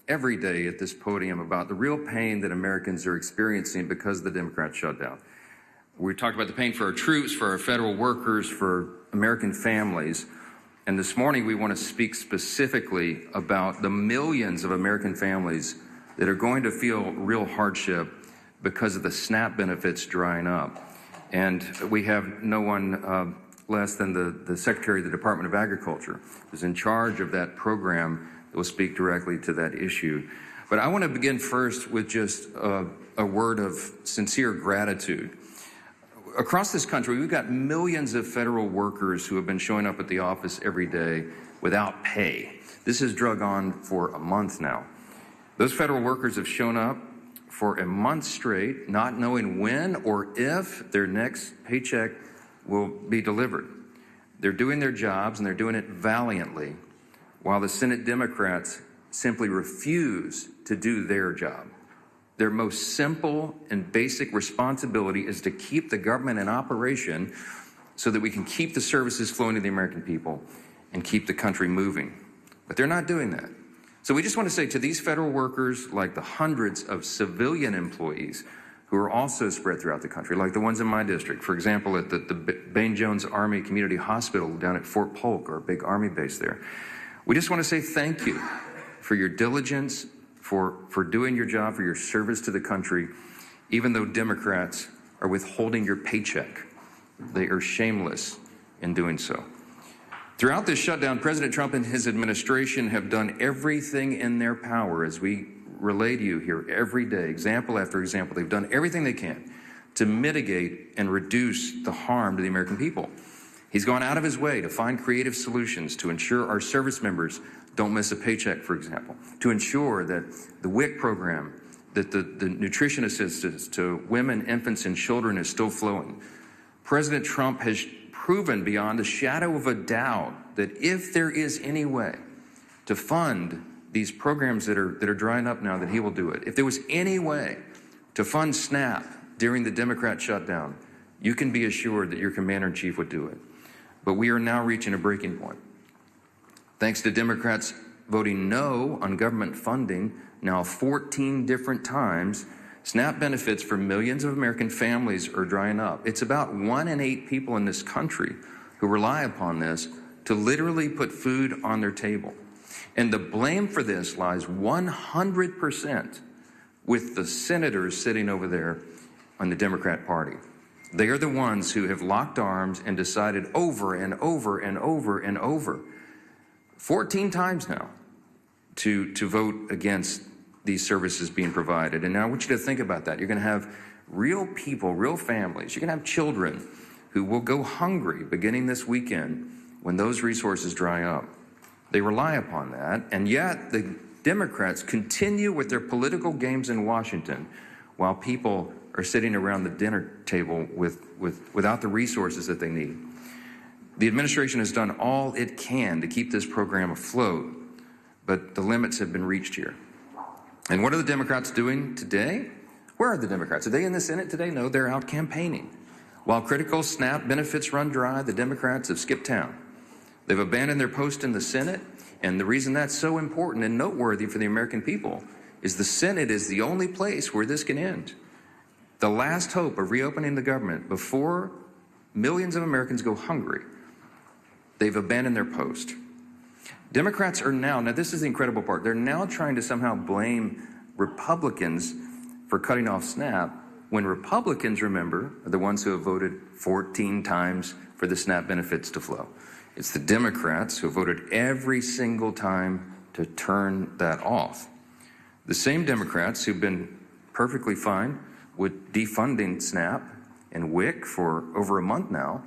every day at this podium about the real pain that Americans are experiencing because of the Democrat shutdown. We talked about the pain for our troops, for our federal workers, for American families. And this morning, we want to speak specifically about the millions of American families that are going to feel real hardship because of the SNAP benefits drying up. And we have no one less than the Secretary of the Department of Agriculture, who's in charge of that program, that will speak directly to that issue. But I want to begin first with just a word of sincere gratitude. Across this country, we've got millions of federal workers who have been showing up at the office every day without pay. This has drug on for a month now. Those federal workers have shown up for a month straight, not knowing when or if their next paycheck will be delivered. They're doing their jobs, and they're doing it valiantly, while the Senate Democrats simply refuse to do their job. Their most simple and basic responsibility is to keep the government in operation so that we can keep the services flowing to the American people and keep the country moving. But they're not doing that. So we just want to say to these federal workers, like the hundreds of civilian employees who are also spread throughout the country, like the ones in my district, for example, at the Bain Jones Army Community Hospital down at Fort Polk, our big Army base there. We just want to say thank you for your diligence, for doing your job, for your service to the country, even though Democrats are withholding your paycheck. They are shameless in doing so. Throughout this shutdown, President Trump and his administration have done everything in their power, as we relay to you here every day, example after example. They've done everything they can to mitigate and reduce the harm to the American people. He's gone out of his way to find creative solutions to ensure our service members don't miss a paycheck, for example, to ensure that the WIC program, that the nutrition assistance to women, infants, and children is still flowing. President Trump has proven beyond a shadow of a doubt that if there is any way to fund these programs that are drying up now, that he will do it. If there was any way to fund SNAP during the Democrat shutdown, you can be assured that your commander-in-chief would do it. But we are now reaching a breaking point. Thanks to Democrats voting no on government funding now 14 different times, SNAP benefits for millions of American families are drying up. It's about 1 in 8 people in this country who rely upon this to literally put food on their table. And the blame for this lies 100% with the senators sitting over there on the Democrat Party. They are the ones who have locked arms and decided over and over and over and over, 14 times now, to vote against these services being provided. And now I want you to think about that. You're going to have real people, real families. You're going to have children who will go hungry beginning this weekend when those resources dry up. They rely upon that, and yet the Democrats continue with their political games in Washington while people are sitting around the dinner table without the resources that they need. The administration has done all it can to keep this program afloat, but the limits have been reached here. And what are the Democrats doing today? Where are the Democrats? Are they in the Senate today? No, they're out campaigning. While critical SNAP benefits run dry, the Democrats have skipped town. They've abandoned their post in the Senate, and the reason that's so important and noteworthy for the American people is the Senate is the only place where this can end. The last hope of reopening the government before millions of Americans go hungry. They've abandoned their post. Democrats are now this is the incredible part, they're now trying to somehow blame Republicans for cutting off SNAP when Republicans, remember, are the ones who have voted 14 times for the SNAP benefits to flow. It's the Democrats who voted every single time to turn that off. The same Democrats who've been perfectly fine with defunding SNAP and WIC for over a month now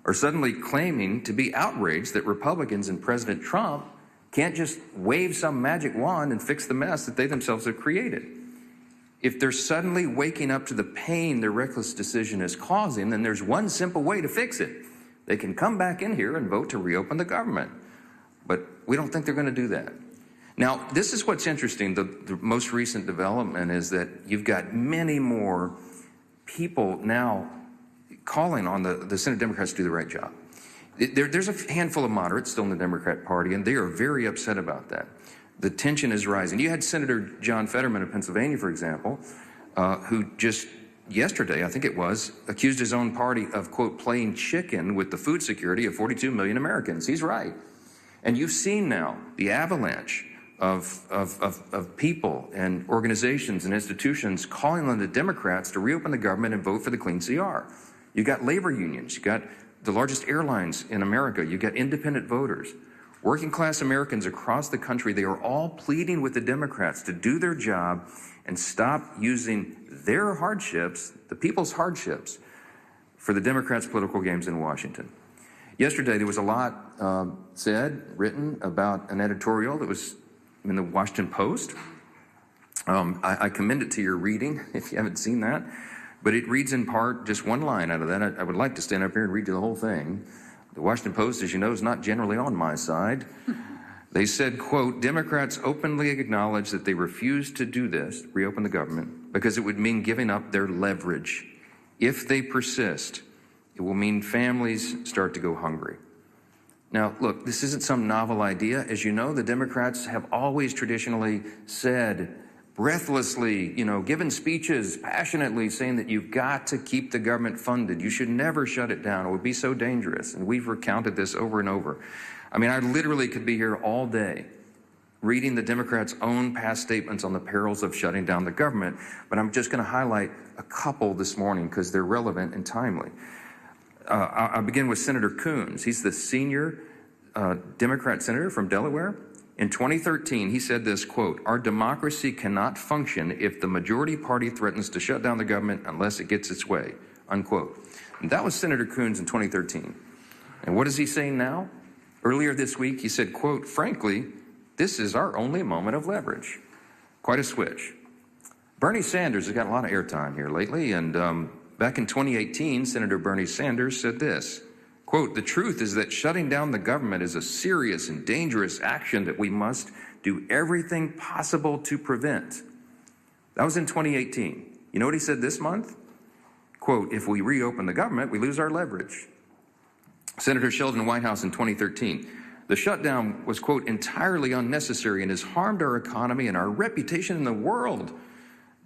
are suddenly claiming to be outraged that Republicans and President Trump can't just wave some magic wand and fix the mess that they themselves have created. If they're suddenly waking up to the pain their reckless decision is causing, then there's one simple way to fix it. They can come back in here and vote to reopen the government. But we don't think they're going to do that. Now, this is what's interesting. The most recent development is that you've got many more people now calling on the Senate Democrats to do the right job. There's a handful of moderates still in the Democrat Party, and they are very upset about that. The tension is rising. You had Senator John Fetterman of Pennsylvania, for example, who just yesterday, I think it was, accused his own party of, quote, playing chicken with the food security of 42 million Americans. He's right. And you've seen now the avalanche of people and organizations and institutions calling on the Democrats to reopen the government and vote for the clean CR. You got labor unions, you got the largest airlines in America, you got independent voters. Working class Americans across the country, they are all pleading with the Democrats to do their job and stop using their hardships, the people's hardships, for the Democrats' political games in Washington. Yesterday, there was a lot said, written about an editorial that was in the Washington Post. I commend it to your reading if you haven't seen that, but it reads in part just one line out of that. I would like to stand up here and read you the whole thing. The Washington Post, as you know, is not generally on my side. They said, quote, Democrats openly acknowledge that they refuse to do this, reopen the government, because it would mean giving up their leverage. If they persist, it will mean families start to go hungry. Now, look, this isn't some novel idea. As you know, the Democrats have always traditionally said, breathlessly, given speeches passionately saying that you've got to keep the government funded. You should never shut it down. It would be so dangerous. And we've recounted this over and over. I mean, I literally could be here all day reading the Democrats' own past statements on the perils of shutting down the government, but I'm just going to highlight a couple this morning because they're relevant and timely. I'll begin with Senator Coons. He's the senior Democrat senator from Delaware. In 2013, he said this, quote, our democracy cannot function if the majority party threatens to shut down the government unless it gets its way, unquote. And that was Senator Coons in 2013. And what is he saying now? Earlier this week, he said, quote, frankly, this is our only moment of leverage. Quite a switch. Bernie Sanders has got a lot of airtime here lately, and back in 2018, Senator Bernie Sanders said this, quote, the truth is that shutting down the government is a serious and dangerous action that we must do everything possible to prevent. That was in 2018. You know what he said this month? Quote, if we reopen the government, we lose our leverage. Senator Sheldon Whitehouse in 2013, the shutdown was, quote, entirely unnecessary and has harmed our economy and our reputation in the world.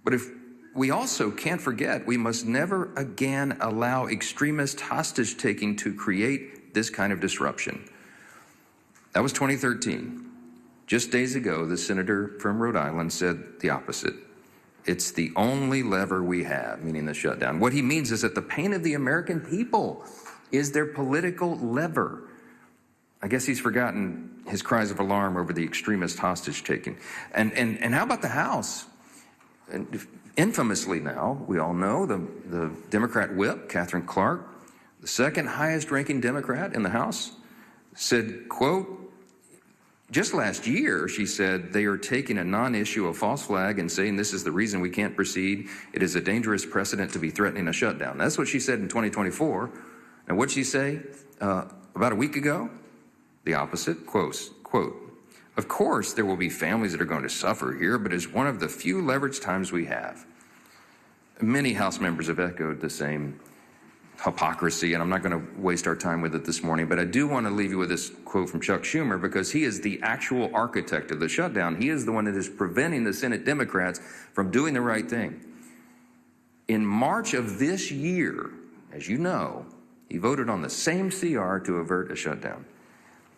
But if we also can't forget, we must never again allow extremist hostage-taking to create this kind of disruption. That was 2013. Just days ago, the senator from Rhode Island said the opposite. It's the only lever we have, meaning the shutdown. What he means is that the pain of the American people is their political lever. I guess he's forgotten his cries of alarm over the extremist hostage-taking. And how about the House? And infamously now, we all know, the Democrat whip, Catherine Clark, the second highest ranking Democrat in the House, said, quote, just last year, she said, they are taking a non-issue, a false flag, and saying this is the reason we can't proceed. It is a dangerous precedent to be threatening a shutdown. That's what she said in 2024. And what'd she say about a week ago? The opposite, quote, of course, there will be families that are going to suffer here, but it's one of the few leverage times we have. Many House members have echoed the same hypocrisy, and I'm not going to waste our time with it this morning, but I do want to leave you with this quote from Chuck Schumer because he is the actual architect of the shutdown. He is the one that is preventing the Senate Democrats from doing the right thing. In March of this year, as you know, he voted on the same CR to avert a shutdown.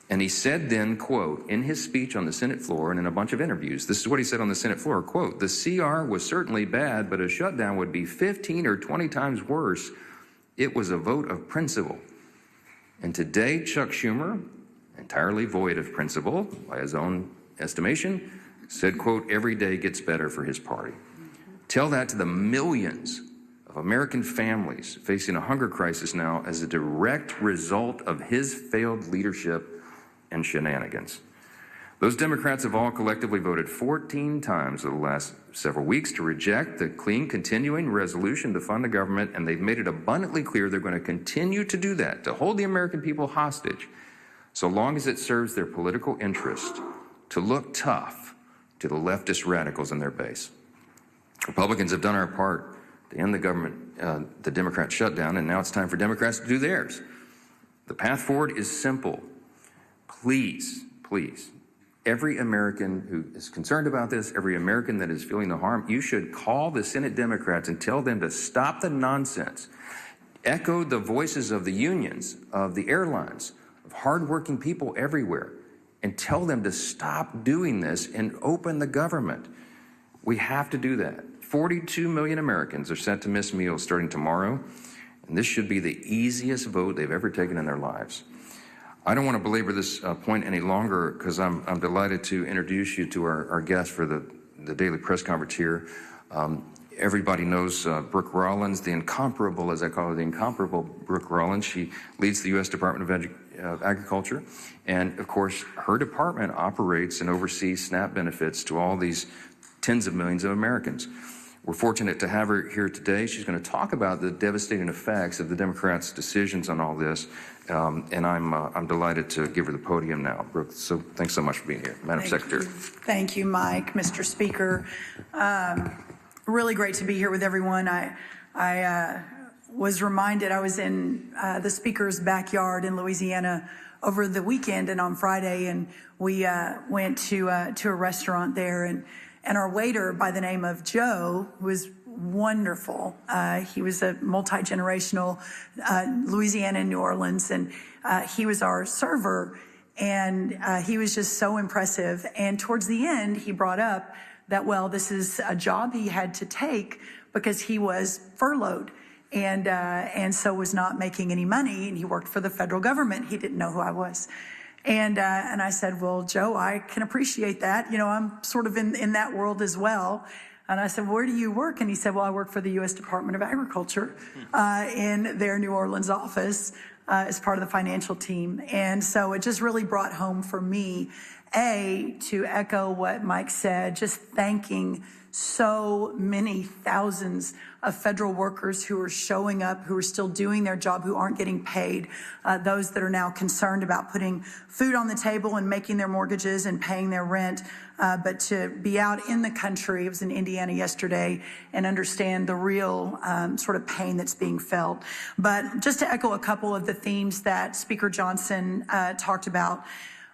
And he said then, quote, in his speech on the Senate floor and in a bunch of interviews, this is what he said on the Senate floor, quote, the CR was certainly bad, but a shutdown would be 15 or 20 times worse. It was a vote of principle. And today, Chuck Schumer, entirely void of principle by his own estimation, said, quote, every day gets better for his party. Tell that to the millions of American families facing a hunger crisis now as a direct result of his failed leadership and shenanigans. Those Democrats have all collectively voted 14 times over the last several weeks to reject the clean continuing resolution to fund the government, and they've made it abundantly clear they're going to continue to do that, to hold the American people hostage, so long as it serves their political interest to look tough to the leftist radicals in their base. Republicans have done our part to end the government, the Democrat shutdown, and now it's time for Democrats to do theirs. The path forward is simple. Please, Every American who is concerned about this, every American that is feeling the harm, you should call the Senate Democrats and tell them to stop the nonsense. Echo the voices of the unions, of the airlines, of hardworking people everywhere, and tell them to stop doing this and open the government. We have to do that. 42 million Americans are set to miss meals starting tomorrow, and this should be the easiest vote they've ever taken in their lives. I don't want to belabor this point any longer because I'm delighted to introduce you to our guest for the daily press conference here. Everybody knows Brooke Rollins, the incomparable, as I call her, the incomparable Brooke Rollins. She leads the U.S. Department of Agriculture. And, of course, her department operates and oversees SNAP benefits to all these tens of millions of Americans. We're fortunate to have her here today. She's going to talk about the devastating effects of the Democrats' decisions on all this. And I'm delighted to give her the podium now. Brooke, so thanks so much for being here. Madam Secretary. Thank you, Mike, Mr. Speaker. Really great to be here with everyone. I was reminded I was in the Speaker's backyard in Louisiana over the weekend and on Friday, and we went to a restaurant there, and our waiter by the name of Joe was wonderful. He was a multi-generational Louisiana and New Orleans, and he was our server, and he was just so impressive. And towards the end, he brought up that, well, this is a job he had to take because he was furloughed and so was not making any money, and he worked for the federal government. He didn't know who I was. And I said, well, Joe, I can appreciate that. You know, I'm sort of in that world as well. And I said, where do you work? And he said, well, I work for the U.S. Department of Agriculture in their New Orleans office as part of the financial team. And so it just really brought home for me, to echo what Mike said, just thanking so many thousands of federal workers who are showing up, who are still doing their job, who aren't getting paid, those that are now concerned about putting food on the table and making their mortgages and paying their rent, but to be out in the country, I was in Indiana yesterday, and understand the real sort of pain that's being felt. But just to echo a couple of the themes that Speaker Johnson talked about,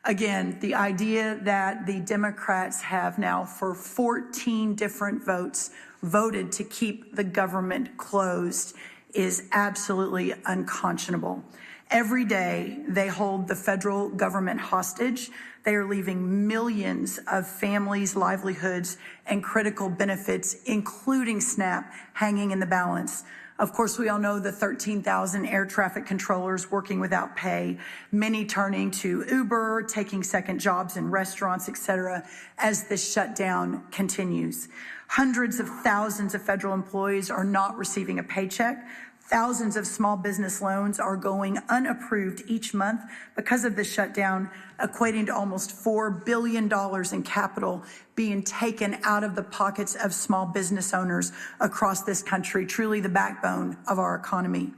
again, the idea that the Democrats have now for 14 different votes voted to keep the government closed is absolutely unconscionable. Every day they hold the federal government hostage. They are leaving millions of families' livelihoods and critical benefits, including SNAP, hanging in the balance. Of course, we all know the 13,000 air traffic controllers working without pay, many turning to Uber, taking second jobs in restaurants, etc., as this shutdown continues. Hundreds of thousands of federal employees are not receiving a paycheck. Thousands of small business loans are going unapproved each month because of the shutdown, equating to almost $4 billion in capital being taken out of the pockets of small business owners across this country, truly the backbone of our economy.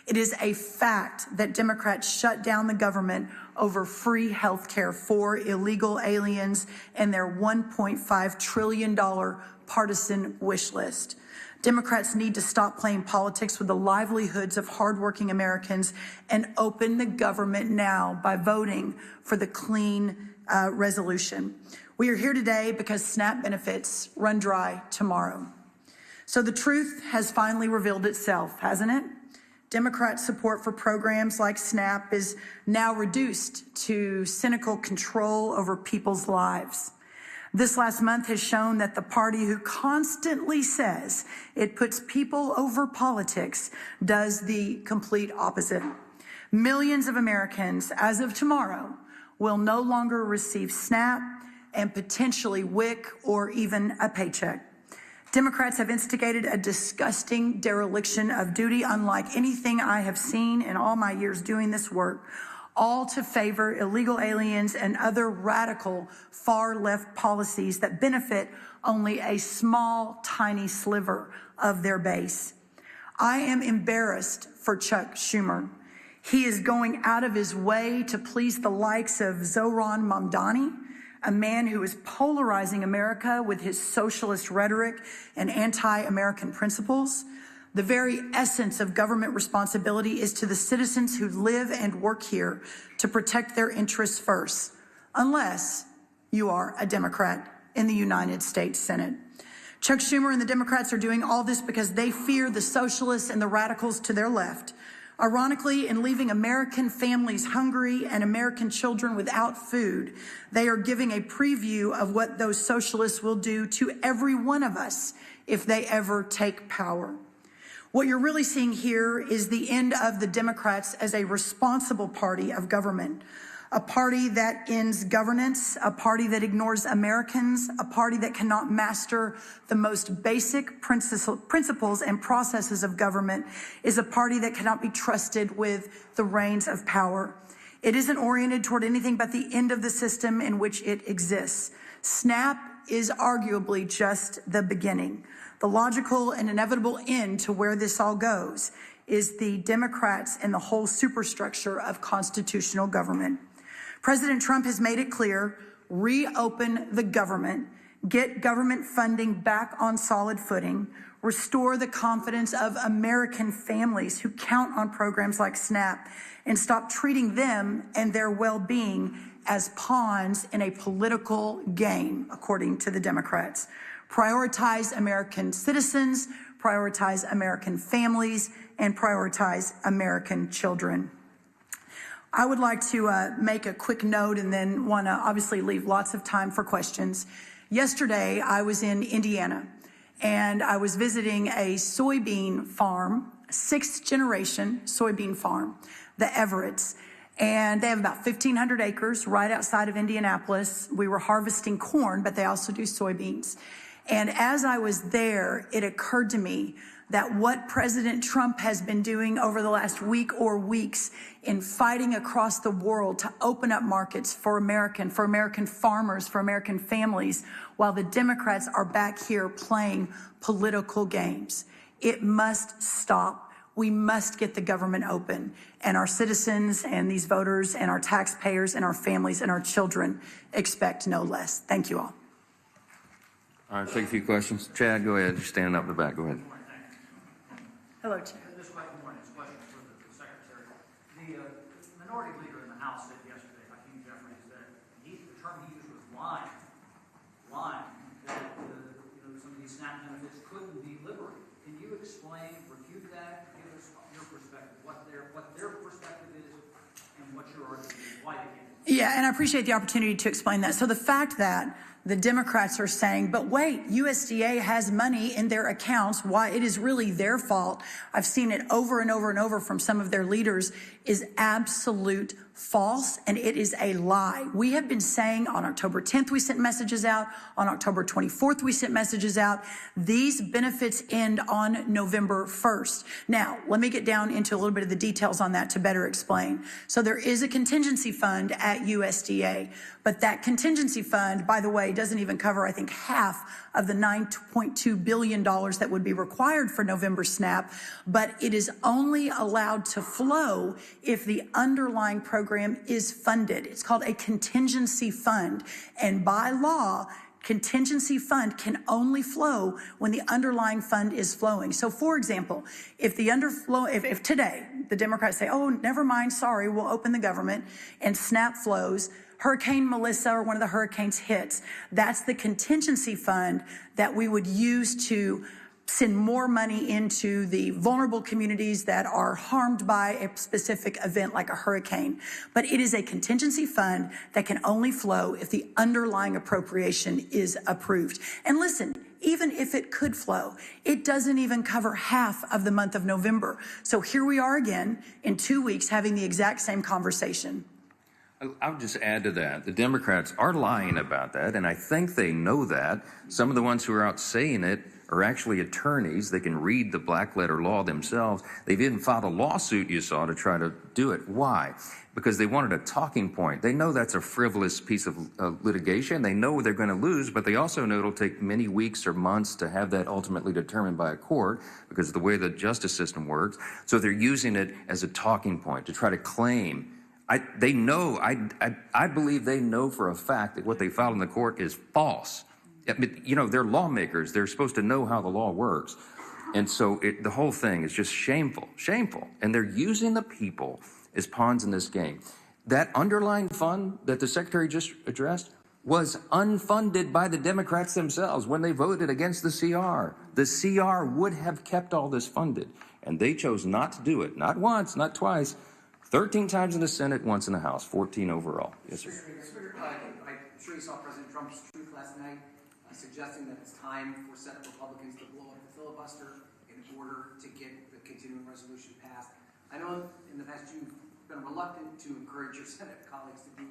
It is a fact that Democrats shut down the government over free health care for illegal aliens and their $1.5 trillion partisan wish list. Democrats need to stop playing politics with the livelihoods of hardworking Americans and open the government now by voting for the clean resolution. We are here today because SNAP benefits run dry tomorrow. So the truth has finally revealed itself, hasn't it? Democrat support for programs like SNAP is now reduced to cynical control over people's lives. This last month has shown that the party who constantly says it puts people over politics does the complete opposite. Millions of Americans, as of tomorrow, will no longer receive SNAP and potentially WIC or even a paycheck. Democrats have instigated a disgusting dereliction of duty unlike anything I have seen in all my years doing this work, all to favor illegal aliens and other radical far-left policies that benefit only a small, tiny sliver of their base. I am embarrassed for Chuck Schumer. He is going out of his way to please the likes of Zohran Mamdani, a man who is polarizing America with his socialist rhetoric and anti-American principles. The very essence of government responsibility is to the citizens who live and work here to protect their interests first, unless you are a Democrat in the United States Senate. Chuck Schumer and the Democrats are doing all this because they fear the socialists and the radicals to their left. Ironically, in leaving American families hungry and American children without food, they are giving a preview of what those socialists will do to every one of us if they ever take power. What you're really seeing here is the end of the Democrats as a responsible party of government, a party that ends governance, a party that ignores Americans, a party that cannot master the most basic principles and processes of government, is a party that cannot be trusted with the reins of power. It isn't oriented toward anything but the end of the system in which it exists. SNAP is arguably just the beginning. The logical and inevitable end to where this all goes is the Democrats and the whole superstructure of constitutional government. President Trump has made it clear, reopen the government, get government funding back on solid footing, restore the confidence of American families who count on programs like SNAP, and stop treating them and their well-being as pawns in a political game, according to the Democrats. Prioritize American citizens, prioritize American families, and prioritize American children. I would like to make a quick note and then want to obviously leave lots of time for questions. Yesterday, I was in Indiana, and I was visiting a soybean farm, sixth generation soybean farm, the Everetts. And they have about 1,500 acres right outside of Indianapolis. We were harvesting corn, but they also do soybeans. And as I was there, it occurred to me that what President Trump has been doing over the last week or weeks in fighting across the world to open up markets for American farmers, for American families, while the Democrats are back here playing political games. It must stop. We must get the government open, and our citizens and these voters and our taxpayers and our families and our children expect no less. Thank you all. All right, take a few questions. Chad, go ahead. You're standing up in the back. Go ahead. Hello, Chad. This question for the Secretary. The minority leader in the House said yesterday, Hakeem Jeffries, that the term he used was lying, that some of these SNAP benefits couldn't be liberated. Can you explain, refute that, give us your perspective, what their perspective is, and what your argument is, why they can't? Yeah, and I appreciate the opportunity to explain that. So the fact that the Democrats are saying, but wait, USDA has money in their accounts, why it is really their fault, I've seen it over and over and over from some of their leaders, is absolute false, and it is a lie. We have been saying on October 10th, we sent messages out. On October 24th, we sent messages out. These benefits end on November 1st. Now, let me get down into a little bit of the details on that to better explain. So there is a contingency fund at USDA, but that contingency fund, by the way, doesn't even cover, I think, half of the $9.2 billion that would be required for November SNAP, but it is only allowed to flow if the underlying program is funded. It's called a contingency fund, and by law, contingency fund can only flow when the underlying fund is flowing. So, for example, if today the Democrats say, oh, never mind, sorry, we'll open the government, and SNAP flows, Hurricane Melissa or one of the hurricanes hits, that's the contingency fund that we would use to send more money into the vulnerable communities that are harmed by a specific event like a hurricane. But it is a contingency fund that can only flow if the underlying appropriation is approved. And listen, even if it could flow, it doesn't even cover half of the month of November. So here we are again in 2 weeks having the exact same conversation. I'll just add to that. The Democrats are lying about that, and I think they know that. Some of the ones who are out saying it are actually attorneys. They can read the black letter law themselves. They've even filed a lawsuit, you saw, to try to do it. Why? Because they wanted a talking point. They know that's a frivolous piece of litigation. They know they're going to lose, but they also know it'll take many weeks or months to have that ultimately determined by a court because of the way the justice system works. So they're using it as a talking point to try to claim. I believe they know for a fact that what they filed in the court is false. You know, they're lawmakers. They're supposed to know how the law works. And so the whole thing is just shameful. And they're using the people as pawns in this game. That underlying fund that the Secretary just addressed, was unfunded by the Democrats themselves when they voted against the CR. The CR would have kept all this funded, and they chose not to do it. Not once, not twice, 13 times in the Senate, once in the House, 14 overall. Yes, sir. I'm sure you saw President Trump's tweet last night suggesting that it's time for Senate Republicans to blow up the filibuster in order to get the continuing resolution passed. I know in the past you've been reluctant to encourage your Senate colleagues to do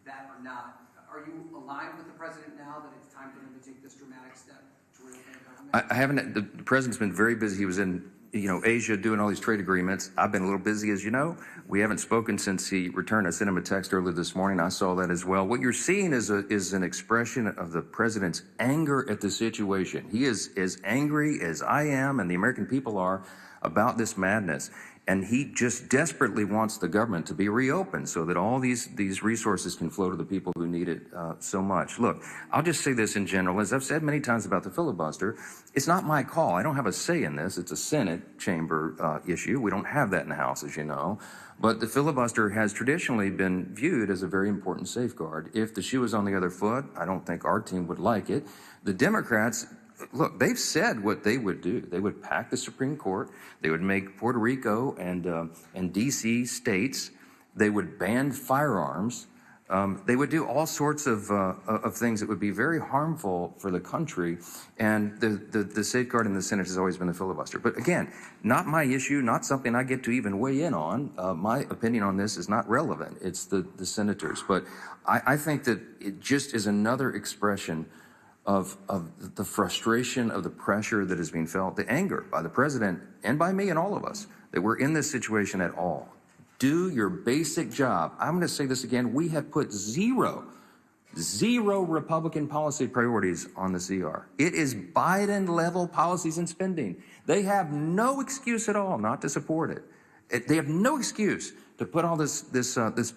that or not. Are you aligned with the president now that it's time for them to take this dramatic step to reopen the government? I haven't. The president's been very busy. He was in, Asia doing all these trade agreements. I've been a little busy, as you know. We haven't spoken since he returned. I sent him a text earlier this morning. I saw that as well. What you're seeing is an expression of the president's anger at the situation. He is as angry as I am and the American people are about this madness. And he just desperately wants the government to be reopened so that all these resources can flow to the people who need it so much. Look, I'll just say this in general. As I've said many times about the filibuster, it's not my call. I don't have a say in this. It's a Senate chamber issue. We don't have that in the House, as you know. But the filibuster has traditionally been viewed as a very important safeguard. If the shoe was on the other foot, I don't think our team would like it. The Democrats, look, they've said what they would do. They would pack the Supreme Court. They would make Puerto Rico and D.C. states. They would ban firearms. They would do all sorts of things that would be very harmful for the country. And the safeguard in the Senate has always been the filibuster. But again, not my issue, not something I get to even weigh in on. My opinion on this is not relevant. It's the senators. But I think that it just is another expression of the frustration, of the pressure that is being felt, the anger by the president and by me and all of us that we're in this situation at all. Do your basic job. I'm going to say this again. We have put zero Republican policy priorities on the CR. It is Biden-level policies and spending. They have no excuse at all not to support it. They have no excuse to put all this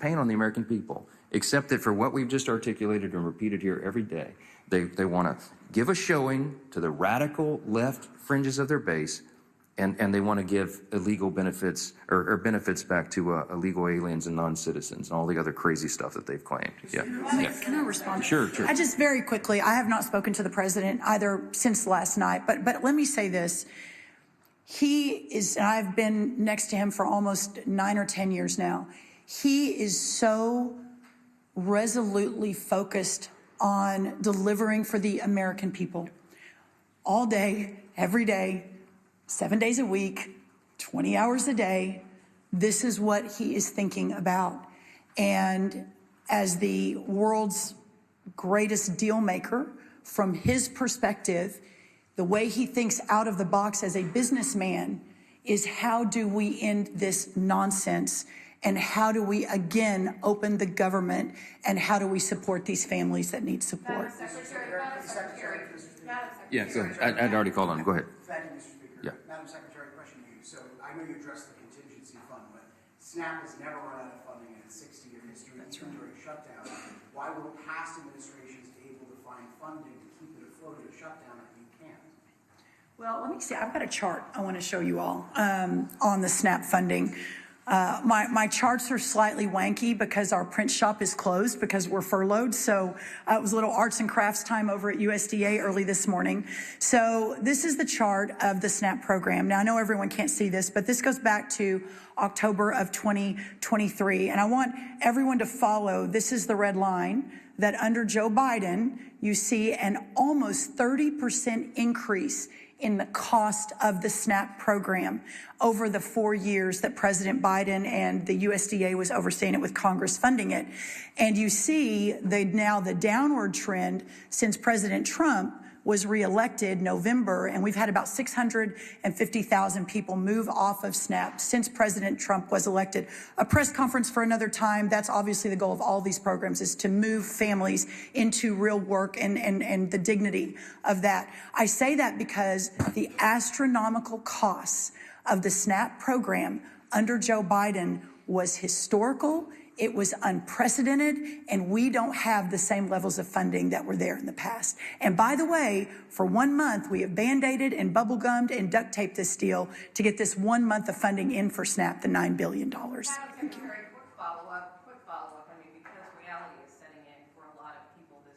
pain on the American people, except that for what we've just articulated and repeated here every day, they want to give a showing to the radical left fringes of their base, and they want to give illegal benefits or benefits back to illegal aliens and non-citizens and all the other crazy stuff that they've claimed. Yeah. Can I respond? Sure. I just very quickly, I have not spoken to the president either since last night, but let me say this. He is, and I've been next to him for almost 9 or 10 years now. He is so resolutely focused on delivering for the American people all day, every day, 7 days a week, 20 hours a day. This is what he is thinking about. And as the world's greatest deal maker, from his perspective, the way he thinks out of the box as a businessman is how do we end this nonsense, and how do we again open the government, and how do we support these families that need support? Madam Secretary. Yeah, go ahead. I'd already called on him. Go ahead. Thank you, Mr. Speaker. Yeah. Madam Secretary, question to you. So I know you addressed the contingency fund, but SNAP has never run out of funding in its 60-year history, even during shutdown. Why were past administrations able to find funding to keep it afloat in a shutdown that you can't? Well, let me see. I've got a chart I want to show you all on the SNAP funding. My charts are slightly wanky because our print shop is closed because we're furloughed. So it was a little arts and crafts time over at USDA early this morning. So this is the chart of the SNAP program. Now, I know everyone can't see this, but this goes back to October of 2023. And I want everyone to follow. This is the red line that under Joe Biden, you see an almost 30% increase in the cost of the SNAP program over the 4 years that President Biden and the USDA was overseeing it with Congress funding it. And you see now the downward trend since President Trump was reelected November, and we've had about 650,000 people move off of SNAP since President Trump was elected. A press conference for another time. That's obviously the goal of all these programs, is to move families into real work and the dignity of that. I say that because the astronomical costs of the SNAP program under Joe Biden was historical. It was unprecedented, and we don't have the same levels of funding that were there in the past. And by the way, for 1 month, we have band-aided and bubble-gummed and duct-taped this deal to get this 1 month of funding in for SNAP, the $9 billion. Madam Secretary, quick follow-up. I mean, because reality is setting in for a lot of people this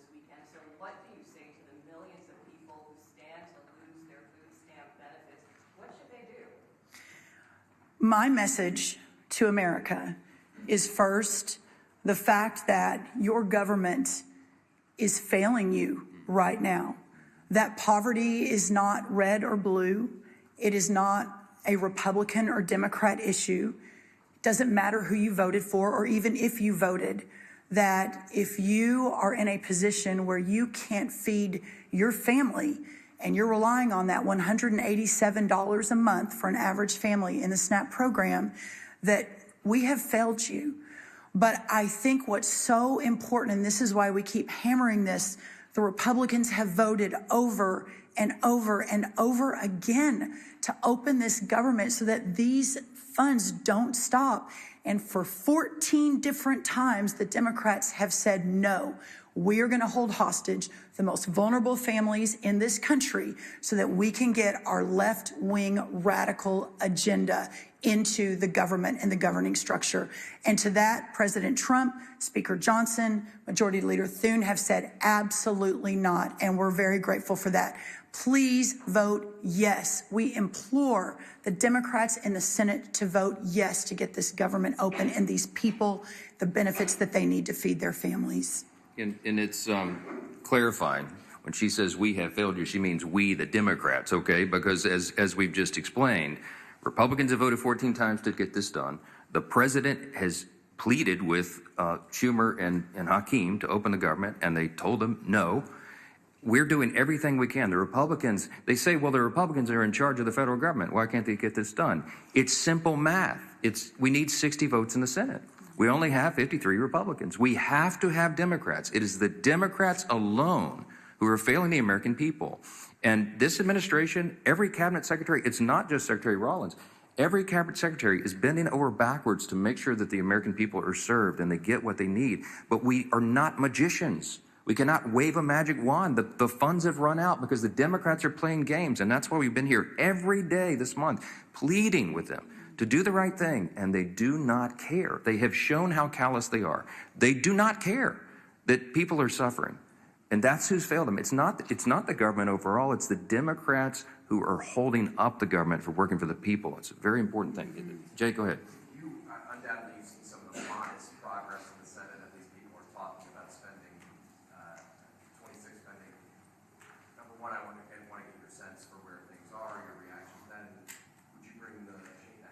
My message to America is first, the fact that your government is failing you right now. That poverty is not red or blue. It is not a Republican or Democrat issue. It doesn't matter who you voted for or even if you voted. That if you are in a position where you can't feed your family and you're relying on that $187 a month for an average family in the SNAP program, that we have failed you. But I think what's so important, and this is why we keep hammering this, the Republicans have voted over and over and over again to open this government so that these funds don't stop. And for 14 different times, the Democrats have said, no, we are going to hold hostage the most vulnerable families in this country so that we can get our left-wing radical agenda into the government and the governing structure. And to that, President Trump, Speaker Johnson, Majority Leader Thune have said absolutely not, and we're very grateful for that. Please vote yes. We implore the Democrats in the Senate to vote yes to get this government open and these people the benefits that they need to feed their families. And it's clarifying. When she says we have failed you, she means we, the Democrats, okay? Because as we've just explained, Republicans have voted 14 times to get this done. The president has pleaded with Schumer and Hakeem to open the government, and they told him no. We're doing everything we can. The Republicans, they say, well, the Republicans are in charge of the federal government. Why can't they get this done? It's simple math. We need 60 votes in the Senate. We only have 53 Republicans. We have to have Democrats. It is the Democrats alone who are failing the American people. And this administration, every cabinet secretary, it's not just Secretary Rollins, every cabinet secretary is bending over backwards to make sure that the American people are served and they get what they need. But we are not magicians. We cannot wave a magic wand. The funds have run out because the Democrats are playing games. And that's why we've been here every day this month pleading with them to do the right thing. And they do not care. They have shown how callous they are. They do not care that people are suffering. And that's who's failed them. It's not the government overall. It's the Democrats who are holding up the government for working for the people. It's a very important thing. Jay, go ahead. You undoubtedly have seen some of the modest progress in the Senate, and these people are talking about spending, 26 spending. Number one, I want to get your sense for where things are, your reaction. Then, would you bring the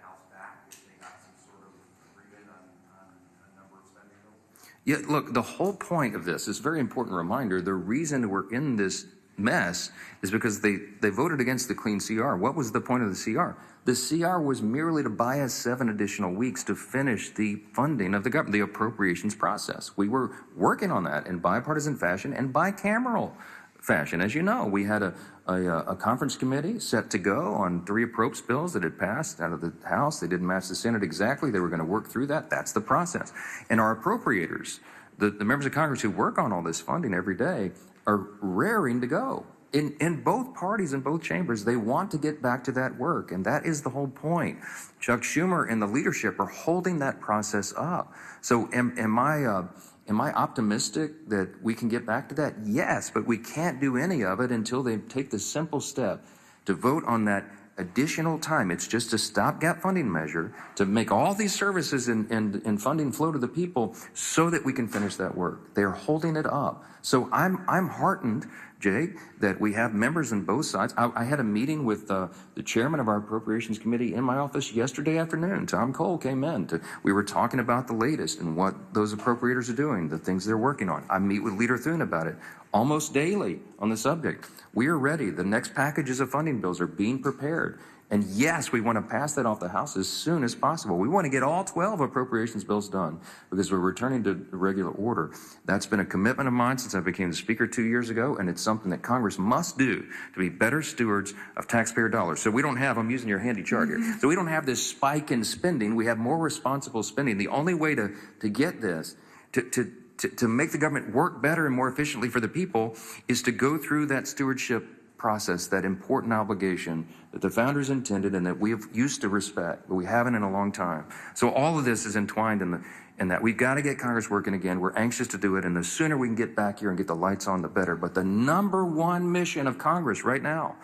House back if they got some sort of agreement on a number of spending bills? Yeah, look, the whole point of this is a very important reminder. The reason we're in this mess is because they voted against the clean CR. What was the point of the CR? The CR was merely to buy us 7 additional weeks to finish the funding of the government, the appropriations process. We were working on that in bipartisan fashion and bicameral fashion. As you know, we had a conference committee set to go on 3 appropriations bills that had passed out of the House. They didn't match the Senate exactly. They were going to work through that. That's the process. And our appropriators, the members of Congress who work on all this funding every day, are raring to go. In both parties, in both chambers, they want to get back to that work, and that is the whole point. Chuck Schumer and the leadership are holding that process up. So am I optimistic that we can get back to that? Yes, but we can't do any of it until they take the simple step to vote on that additional time. It's just a stopgap funding measure to make all these services and funding flow to the people so that we can finish that work. They're holding it up. So I'm heartened, Jay, that we have members on both sides. I had a meeting with the chairman of our Appropriations Committee in my office yesterday afternoon. Tom Cole came in. We were talking about the latest and what those appropriators are doing, the things they're working on. I meet with Leader Thune about it almost daily on the subject. We are ready. The next packages of funding bills are being prepared. And yes, we want to pass that off the House as soon as possible. We want to get all 12 appropriations bills done because we're returning to regular order. That's been a commitment of mine since I became the Speaker 2 years ago, and it's something that Congress must do to be better stewards of taxpayer dollars. So we don't have, I'm using your handy chart here, so we don't have this spike in spending. We have more responsible spending. The only way to get this, to make the government work better and more efficiently for the people is to go through that stewardship process, that important obligation that the founders intended and that we have used to respect, but we haven't in a long time. So all of this is entwined in that we've got to get Congress working again. We're anxious to do it, and the sooner we can get back here and get the lights on, the better. But the #1 mission of Congress right now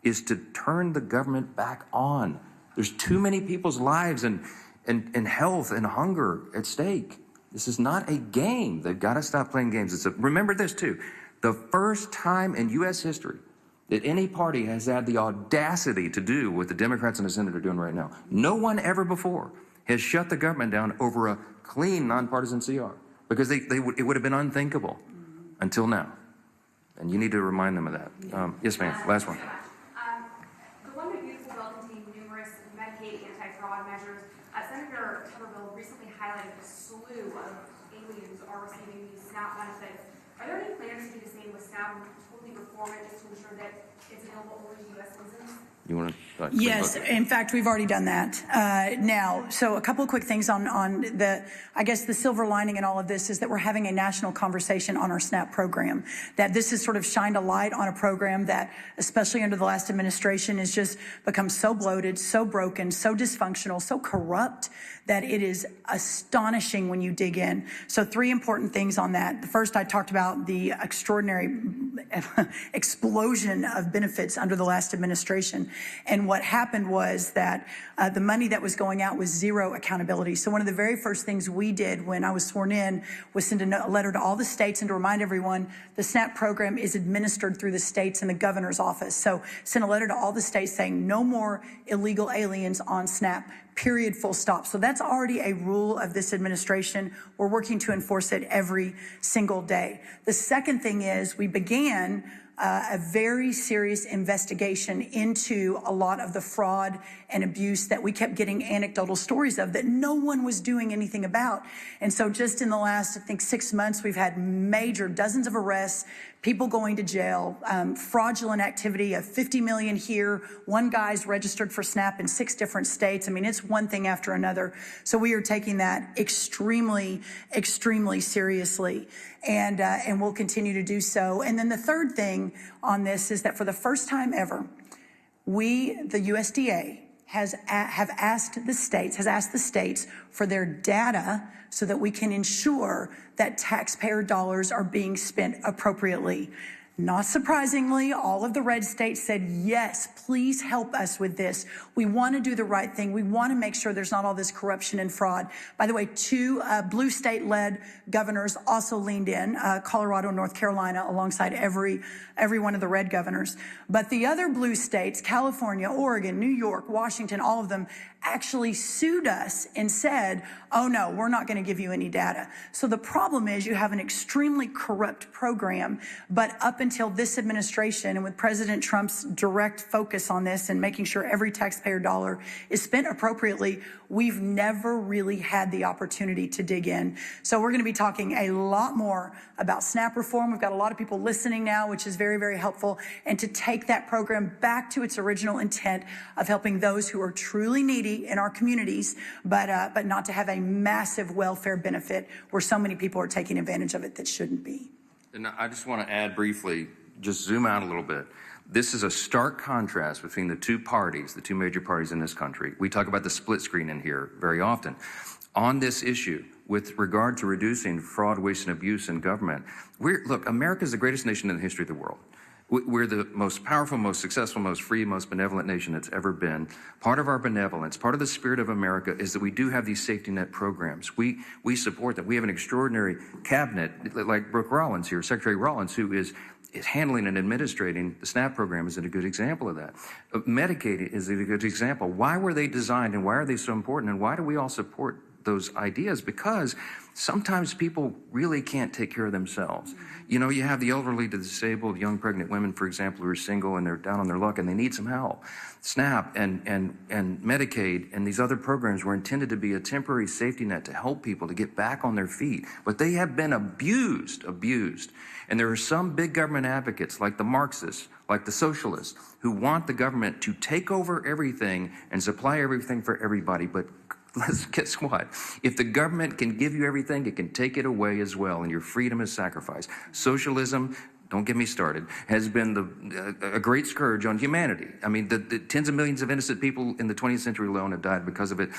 is to turn the government back on. There's too many people's lives and health and hunger at stake. This is not a game. They've got to stop playing games. Remember this too. The first time in U.S. history that any party has had the audacity to do what the Democrats in the Senate are doing right now. No one ever before has shut the government down over a clean, nonpartisan CR, because it would have been unthinkable until now. And you need to remind them of that. Yes, ma'am. Last one. The One Big Beautiful Bill contained numerous Medicaid anti-fraud measures. Senator Tuberville recently highlighted a slew of aliens are receiving these SNAP benefits. Are there any plans to do the same with SNAP and totally reform it just to ensure that it's available only to U.S. citizens? You want to? Yes, in fact, we've already done that. Now, so a couple of quick things on I guess the silver lining in all of this is that we're having a national conversation on our SNAP program, that this has sort of shined a light on a program that, especially under the last administration, has just become so bloated, so broken, so dysfunctional, so corrupt that it is astonishing when you dig in. So 3 important things on that. The first, I talked about the extraordinary explosion of benefits under the last administration. And what happened was that the money that was going out was zero accountability. So one of the very first things we did when I was sworn in was send a letter to all the states and to remind everyone the SNAP program is administered through the states and the governor's office. So send a letter to all the states saying no more illegal aliens on SNAP. Period, full stop. So that's already a rule of this administration. We're working to enforce it every single day. The second thing is we began a very serious investigation into a lot of the fraud and abuse that we kept getting anecdotal stories of that no one was doing anything about. And so just in the last, I think, 6 months, we've had major dozens of arrests, people going to jail, fraudulent activity of 50 million here. One guy's registered for SNAP in 6 different states. I mean, it's one thing after another. So we are taking that extremely, extremely seriously. And we'll continue to do so. And then the third thing on this is that for the first time ever, we, the USDA, has asked the states for their data so that we can ensure that taxpayer dollars are being spent appropriately. Not surprisingly, all of the red states said, yes, please help us with this. We want to do the right thing. We want to make sure there's not all this corruption and fraud. By the way, 2 blue state-led governors also leaned in, Colorado and North Carolina, alongside every one of the red governors. But the other blue states, California, Oregon, New York, Washington, all of them actually sued us and said, oh no, we're not going to give you any data. So the problem is you have an extremely corrupt program, but up until this administration and with President Trump's direct focus on this and making sure every taxpayer dollar is spent appropriately, we've never really had the opportunity to dig in. So we're going to be talking a lot more about SNAP reform. We've got a lot of people listening now, which is very, very helpful, and to take that program back to its original intent of helping those who are truly needy in our communities, but not to have a massive welfare benefit where so many people are taking advantage of it that shouldn't be. And I just want to add briefly, just zoom out a little bit. This is a stark contrast between the 2 parties, the 2 major parties in this country. We talk about the split screen in here very often. On this issue, with regard to reducing fraud, waste, and abuse in government, look, America is the greatest nation in the history of the world. We're the most powerful, most successful, most free, most benevolent nation that's ever been. Part of our benevolence, part of the spirit of America is that we do have these safety net programs. We support that. We have an extraordinary cabinet like Brooke Rollins here, Secretary Rollins, who is handling and administrating the SNAP program is a good example of that. Medicaid is a good example. Why were they designed and why are they so important and why do we all support those ideas? Because sometimes people really can't take care of themselves. You know, you have the elderly, the disabled, young pregnant women, for example, who are single and they're down on their luck and they need some help. SNAP and Medicaid and these other programs were intended to be a temporary safety net to help people to get back on their feet. But they have been abused. And there are some big government advocates like the Marxists, like the socialists, who want the government to take over everything and supply everything for everybody. But guess what? If the government can give you everything, it can take it away as well, and your freedom is sacrificed. Socialism, don't get me started, has been a great scourge on humanity. I mean, the tens of millions of innocent people in the 20th century alone have died because of it.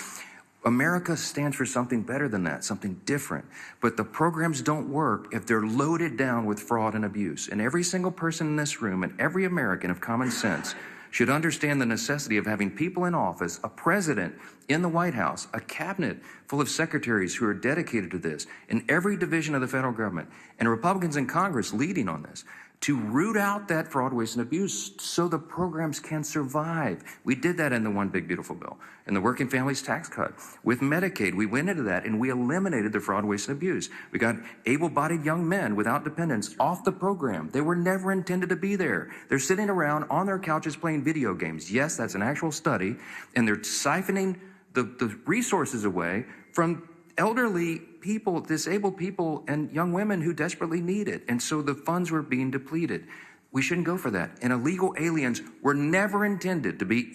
America stands for something better than that, something different. But the programs don't work if they're loaded down with fraud and abuse. And every single person in this room and every American of common sense should understand the necessity of having people in office, a president in the White House, a cabinet full of secretaries who are dedicated to this in every division of the federal government, and Republicans in Congress leading on this, to root out that fraud, waste, and abuse so the programs can survive. We did that in the One Big Beautiful Bill, in the Working Families Tax Cut. With Medicaid, we went into that and we eliminated the fraud, waste, and abuse. We got able-bodied young men without dependents off the program. They were never intended to be there. They're sitting around on their couches playing video games. Yes, that's an actual study, and they're siphoning the resources away from elderly people, disabled people, and young women who desperately need it. And so the funds were being depleted. We shouldn't go for that. And illegal aliens were never intended to be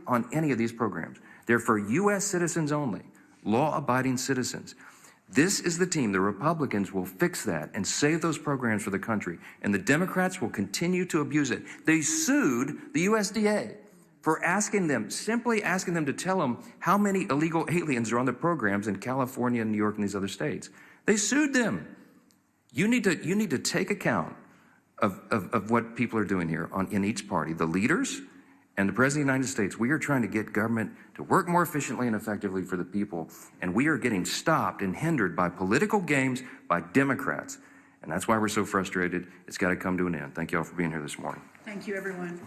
on any of these programs. They're for U.S. citizens only, law-abiding citizens. This is the team. The Republicans will fix that and save those programs for the country. And the Democrats will continue to abuse it. They sued the USDA for simply asking them to tell them how many illegal aliens are on the programs in California and New York and these other states. They sued them. You need to take account of what people are doing here in each party, the leaders and the President of the United States. We are trying to get government to work more efficiently and effectively for the people, and we are getting stopped and hindered by political games by Democrats. And that's why we're so frustrated. It's got to come to an end. Thank you all for being here this morning. Thank you, everyone.